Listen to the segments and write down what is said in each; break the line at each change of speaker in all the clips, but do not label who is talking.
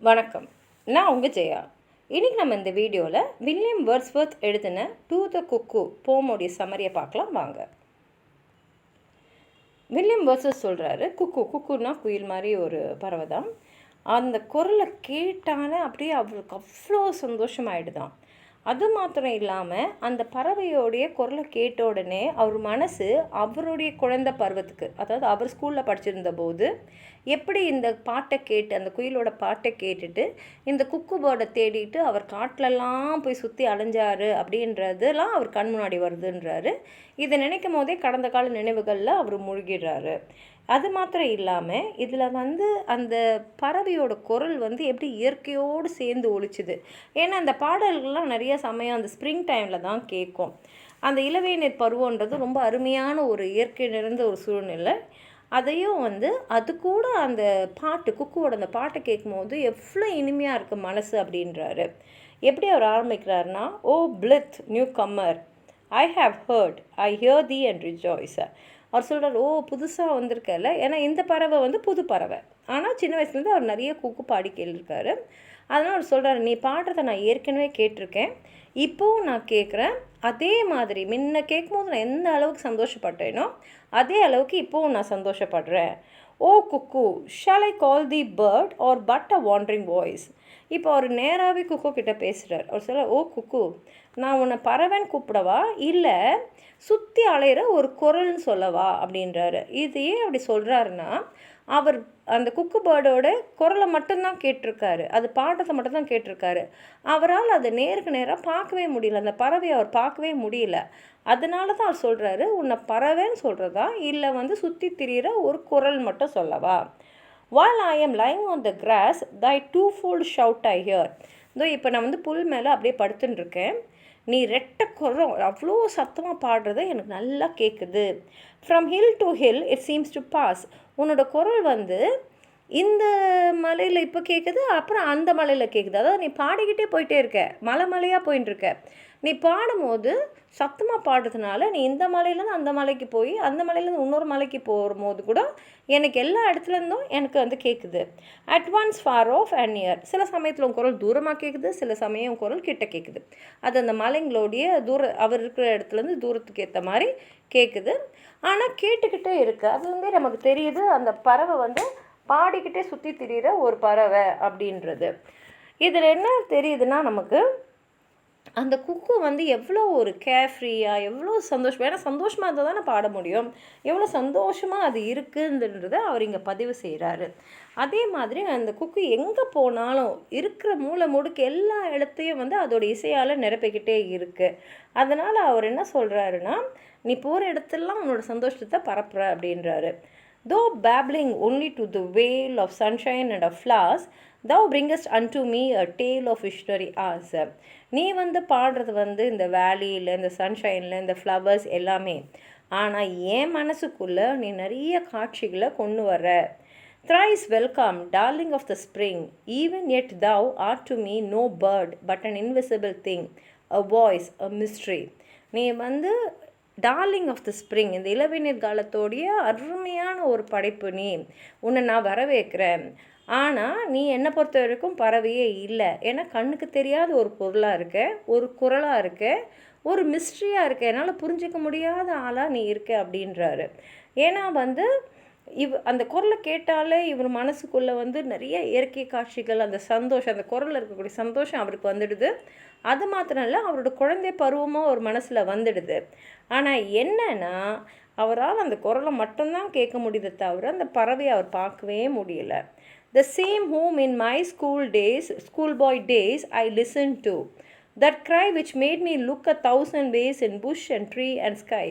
வணக்கம். நான் உங்கள் ஜெயா. இன்றைக்கி நம்ம இந்த வீடியோவில் வில்லியம் வேர்ட்ஸ்வொர்த் எழுதின டு த குக்கு போமோடைய சம்மரியை பார்க்கலாம் வாங்க. வில்லியம் வேர்ட்ஸ்வொர்த் சொல்கிறாரு, குக்குன்னா குயில் மாதிரி ஒரு பறவை தான். அந்த குரலை கேட்டானே அப்படியே அவருக்கு அவ்வளோ சந்தோஷமாயிடுதான். அது மாத்திரம் இல்லாமல் அந்த பறவையோடைய குரலை கேட்ட உடனே அவர் மனசு அவருடைய குழந்தை பருவத்துக்கு, அதாவது அவர் ஸ்கூலில் படிச்சிருந்த போது எப்படி இந்த பாட்டை கேட்டு அந்த குயிலோட பாட்டை கேட்டுட்டு இந்த குக்கு பேர்டை தேடிட்டு அவர் காட்டிலெல்லாம் போய் சுற்றி அலைஞ்சார் அப்படின்றதுலாம் அவர் கண் முன்னாடி வருதுன்றாரு. இதை நினைக்கும் போதே கடந்த கால நினைவுகளில் அவர் மூழ்கிடுறாரு. அது மாத்திரம் இல்லாமல் இதில் அந்த பறவையோட குரல் எப்படி இயற்கையோடு சேர்ந்து ஒழிச்சுது. ஏன்னா அந்த பாடல்கள்லாம் நிறைய சமயம் அந்த ஸ்ப்ரிங் டைமில் தான் கேட்கும். அந்த இளவேநீர் பருவன்றது ரொம்ப அருமையான ஒரு இயற்கை நிறைந்த ஒரு சூழ்நிலை. அதையும் அது கூட அந்த பாட்டு குக்குவோட அந்த பாட்டை கேட்கும்போது எவ்வளோ இனிமையாக இருக்குது மனசு அப்படின்றாரு. எப்படி அவர் ஆரம்பிக்கிறாருன்னா, O blithe newcomer, I have heard, I hear thee and rejoice. அவர் சொல்கிறார், ஓ புதுசாக வந்திருக்கல. ஏன்னா இந்த பறவை புது பறவை, ஆனால் சின்ன வயசுலேருந்து அவர் நிறைய குக்கு பாடி கேள்விருக்காரு. அதனால் அவர் சொல்கிறார், நீ பாடுறதை நான் ஏற்கனவே கேட்டிருக்கேன், இப்போவும் நான் கேட்குறேன். அதே மாதிரி முன்ன கேட்கும்போது நான் எந்த அளவுக்கு சந்தோஷப்பட்டேனோ அதே அளவுக்கு இப்போவும் நான் சந்தோஷப்படுறேன். O cuckoo, shall I call thee bird or but a wandering voice. இப்போ அவர் நேராகவே குக்கு கிட்ட பேசுகிறார். அவர் சொல்ல, ஓ குக்கு, நான் உன்னை பறவைன்னு கூப்பிடவா இல்லை சுற்றி அலையிற ஒரு குரல்னு சொல்லவா அப்படின்றாரு. இது ஏன் அப்படி சொல்கிறாருன்னா, அவர் அந்த குக்கு பேர்டோட குரலை மட்டும்தான் கேட்டிருக்காரு, அது பாட்டத்தை மட்டும்தான் கேட்டிருக்காரு. அவரால் அதை நேருக்கு நேராக பார்க்கவே முடியல, அந்த பறவையை அவர் பார்க்கவே முடியல. அதனால தான் அவர் சொல்கிறாரு, உன்னை பறவைன்னு சொல்கிறதா இல்லை சுற்றி திரிகிற ஒரு குரல் மட்டும் சொல்லவா. While I am lying on the grass, thy twofold shout I hear. இதோ இப்போ நான் புல் மேலே அப்படியே படுத்துன்னு இருக்கேன், நீ ரெட்டை குரல் அவ்வளோ சத்தமாக பாடுறது எனக்கு நல்லா கேட்குது. From hill to hill it seems to pass. உன்னோட குரல் இந்த மலையில் இப்போ கேட்குது, அப்புறம் அந்த மலையில் கேட்குது. அதாவது நீ பாடிக்கிட்டே போயிட்டே இருக்க, மலையாக போயின்னு இருக்க. நீ பாடும்போது சத்தமாக பாடுறதுனால நீ இந்த மலையிலேருந்து அந்த மலைக்கு போய் அந்த மலையிலேருந்து இன்னொரு மலைக்கு போகும்போது கூட எனக்கு எல்லா இடத்துலேருந்தும் எனக்கு கேட்குது. At once far off and near. சில சமயத்தில் உன் குரல் தூரமாக கேட்குது, சில சமயம் குரல் கிட்ட கேட்குது. அது அந்த மலைங்களோடைய அவர் இருக்கிற இடத்துலேருந்து தூரத்துக்கு ஏற்ற மாதிரி கேட்குது. ஆனால் கேட்டுக்கிட்டே இருக்குது. அது நமக்கு தெரியுது, அந்த பறவை பாடிக்கிட்டே சுற்றி திரிகிற ஒரு பறவை அப்படின்றது. இதில் என்ன தெரியுதுன்னா, நமக்கு அந்த குக்கு எவ்வளோ ஒரு கேர்ஃப்ரீயாக எவ்வளோ சந்தோஷமாக, ஏன்னா சந்தோஷமாக இருந்தால் தானே பாட முடியும், எவ்வளோ சந்தோஷமாக அது இருக்குன்றதை அவர் இங்கே பதிவு செய்கிறாரு. அதே மாதிரி அந்த குக்கு எங்கே போனாலும் இருக்கிற மூளை முடுக்கு எல்லா இடத்தையும் அதோட இசையால் நிரப்பிக்கிட்டே இருக்குது. அதனால் அவர் என்ன சொல்கிறாருன்னா, நீ போகிற இடத்துலலாம் உன்னோட சந்தோஷத்தை பரப்புற அப்படின்றாரு. Though babbling only to the veil of sunshine and of flowers, thou bringest unto me a tale of visionary hours. நீ பாடுறது இந்த வேலியில், இந்த சன்ஷைனில், இந்த ஃப்ளவர்ஸ் எல்லாமே. ஆனால் என் மனசுக்குள்ளே நீ நிறைய காட்சிகளை கொண்டு வர. Thrice welcome, darling of the spring, even yet thou art to me no bird but an invisible thing, a voice, a mystery. நீ டார்லிங் ஆஃப் த ஸ்ப்ரிங், இந்த இளவேநீர் காலத்தோடைய அருமையான ஒரு படைப்பு. நீ உன்னை நான் வரவேற்கிறேன். ஆனால் நீ என்னை பொறுத்த வரைக்கும் பறவையே இல்லை. ஏன்னா கண்ணுக்கு தெரியாத ஒரு பொருளாக இருக்க, ஒரு குரலாக இருக்க, ஒரு மிஸ்ட்ரியாக இருக்க, என்னால் புரிஞ்சிக்க முடியாத ஆளாக நீ இருக்க அப்படின்றாரு. ஏன்னா அந்த குரலை கேட்டாலே இவர் மனசுக்குள்ளே நிறைய இயற்கை காட்சிகள், அந்த சந்தோஷம், அந்த குரலில் இருக்கக்கூடிய சந்தோஷம் அவருக்கு வந்துடுது. அது மாத்திரம் இல்லை, அவரோட குழந்தை பருவமாக ஒரு மனசில் வந்துடுது. ஆனால் என்னன்னா, அவரால் அந்த குரலை மட்டும்தான் கேட்க முடியுது தவிர அந்த பறவையை அவர் பார்க்கவே முடியல. The same whom in my schoolboy days I listened to, that cry which made me look 1,000 ways in bush and tree and sky.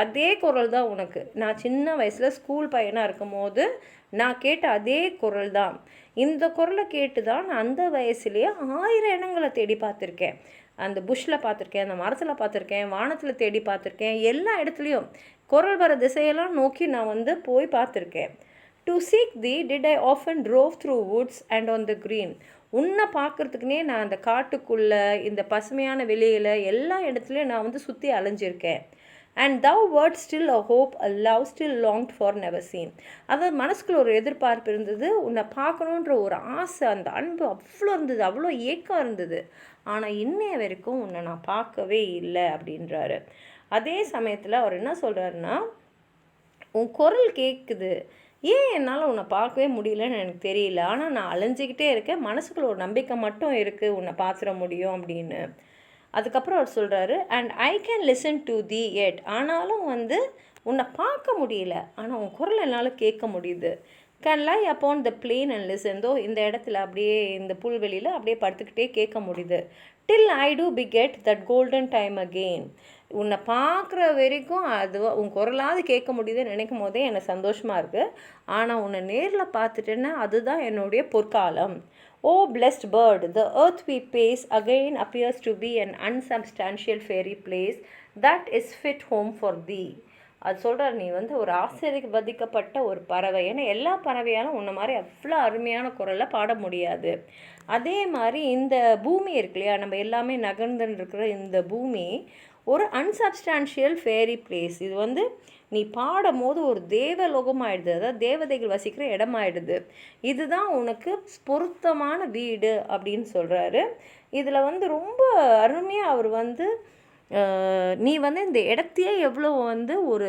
அதே குரல் தான் உனக்கு. நான் சின்ன வயசில் ஸ்கூல் பையனாக இருக்கும் போது நான் கேட்ட அதே குரல் தான். இந்த குரலை கேட்டு தான் நான் அந்த வயசுலேயே 1000 இடங்களை தேடி பார்த்துருக்கேன். அந்த புஷ்ஷில் பார்த்துருக்கேன், அந்த மரத்தில் பார்த்துருக்கேன், வானத்தில் தேடி பார்த்துருக்கேன். எல்லா இடத்துலையும் குரல் வர திசையெல்லாம் நோக்கி நான் போய் பார்த்துருக்கேன். To seek thee did I often drove through woods and on the green. உன்னை பார்க்குறதுக்குனே நான் அந்த காட்டுக்குள்ளே, இந்த பசுமையான வெளியில் எல்லா இடத்துலையும் நான் சுற்றி அலைஞ்சிருக்கேன். And thou wert still a hope, a love still longed for never seen. அதாவது மனசுக்குள்ள ஒரு எதிர்பார்ப்பு இருந்தது, உன்னை பார்க்கணுன்ற ஒரு ஆசை, அந்த அன்பு அவ்வளோ இருந்தது, அவ்வளோ ஏக்கம் இருந்தது. ஆனால் இன்னைய வரைக்கும் உன்னை நான் பார்க்கவே இல்லை அப்படின்றாரு. அதே சமயத்தில் அவர் என்ன சொல்கிறாருன்னா, உன் குரல் கேட்குது, ஏன் என்னால் உன்னை பார்க்கவே முடியலன்னு எனக்கு தெரியல, ஆனால் நான் அலைஞ்சிக்கிட்டே இருக்கேன், மனசுக்குள்ள ஒரு நம்பிக்கை மட்டும் இருக்குது உன்னை பார்த்துட முடியும் அப்படின்னு. அதுக்கப்புறம் அவர் சொல்கிறாரு, and I can listen to thee yet, ஆனாலும் வந்து உன்னை பார்க்க முடியல, ஆனால் உன் குரல் என்னால் கேட்க முடியுது. Can lie upon the plain and listen, தோ இந்த இடத்துல அப்படியே இந்த புல்வெளியில் அப்படியே படுத்துக்கிட்டே கேட்க முடியுது. Till I do beget that golden time again, உன்னை பார்க்குற வரைக்கும் அது உன் குரலாவது கேட்க முடியுதுன்னு நினைக்கும் போதே எனக்கு சந்தோஷமாக இருக்குது. ஆனால் உன்னை நேரில் பார்த்துட்டேன்னா அதுதான் என்னுடைய பொற்காலம். ஓ blessed bird, the earth we pace again appears to be an unsubstantial fairy place that is fit home for thee. அது சொல்கிறார், நீ வந்து ஒரு ஆசீர்வதிக்கப்பட்ட ஒரு பறவை. ஏன்னா எல்லா பறவையாலும் உன்ன மாதிரி அவ்வளோ அருமையான குரலில் பாட முடியாது. அதே மாதிரி இந்த பூமி இருக்கு இல்லையா, நம்ம எல்லாமே நகர்ந்துன்னு இருக்கிற இந்த பூமி ஒரு அன்சப்ஸ்டான்ஷியல் ஃபேரி பிளேஸ். இது வந்து நீ பாடும் போது ஒரு தேவலோகமாகிடுது, அதாவது தேவதைகள் வசிக்கிற இடமாயிடுது. இதுதான் உனக்கு பொருத்தமான வீடு அப்படின்னு சொல்கிறாரு. இதில் வந்து ரொம்ப அருமையாக அவர் வந்து நீ வந்து இந்த இடத்தையே எவ்வளோ வந்து ஒரு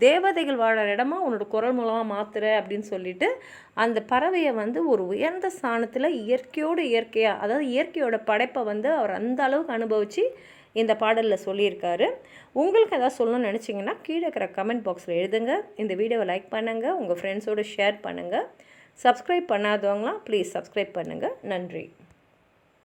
தேவதைகள் வாழற இடமா உன்னோட குரல் மூலமாக மாற்றுற அப்படின்னு சொல்லிட்டு அந்த பறவையை வந்து ஒரு உயர்ந்த ஸ்தானத்தில் இயற்கையாக, அதாவது இயற்கையோட படைப்பை வந்து அவர் அந்த அளவுக்கு அனுபவித்து இந்த பாடலில் சொல்லியிருக்காரு. உங்களுக்கு எதாவது சொல்லணும்னு நினச்சிங்கன்னா கீழே இருக்கிற கமெண்ட் பாக்ஸில் எழுதுங்க. இந்த வீடியோவை லைக் பண்ணுங்கள், உங்கள் ஃப்ரெண்ட்ஸோடு ஷேர் பண்ணுங்கள். சப்ஸ்கிரைப் பண்ணாதவங்களாம் ப்ளீஸ் சப்ஸ்கிரைப் பண்ணுங்கள். நன்றி.